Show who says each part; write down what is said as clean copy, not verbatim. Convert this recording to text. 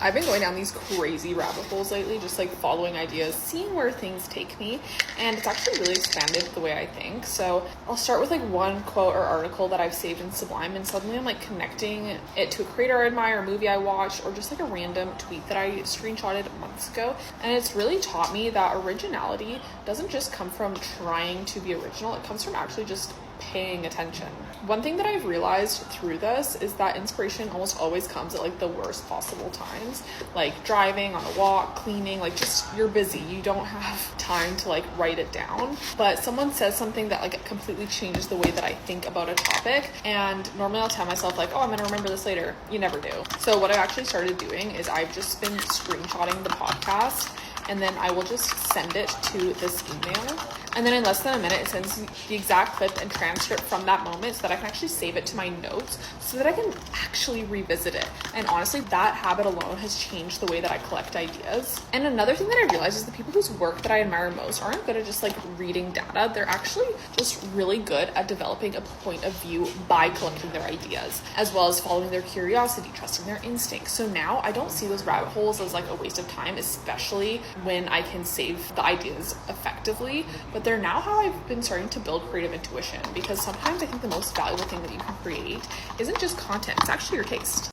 Speaker 1: I've been going down these crazy rabbit holes lately, just like following ideas, seeing where things take me, and it's actually really expanded the way I think. So I'll start with like one quote or article that I've saved in Sublime, and suddenly I'm like connecting it to a creator I admire, a movie I watched, or just like a random tweet that I screenshotted months ago. And it's really taught me that originality doesn't just come from trying to be original, it comes from actually just paying attention. One thing that I've realized through this is that inspiration almost always comes at like the worst possible times, like driving, on a walk, cleaning, like just you're busy, you don't have time to like write it down, but someone says something that like completely changes the way that I think about a topic, and normally I'll tell myself like, oh, I'm gonna remember this later. You never do. So what I've actually started doing is I've just been screenshotting the podcast, and then I will just send it to this email. And then in less than a minute, it sends the exact clip and transcript from that moment so that I can actually save it to my notes so that I can actually revisit it. And honestly, that habit alone has changed the way that I collect ideas. And another thing that I realized is the people whose work that I admire most aren't good at just like reading data. They're actually just really good at developing a point of view by collecting their ideas, as well as following their curiosity, trusting their instincts. So now I don't see those rabbit holes as like a waste of time, especially when I can save the ideas effectively. But they're now how I've been starting to build creative intuition, because sometimes I think the most valuable thing that you can create isn't just content, it's actually your taste.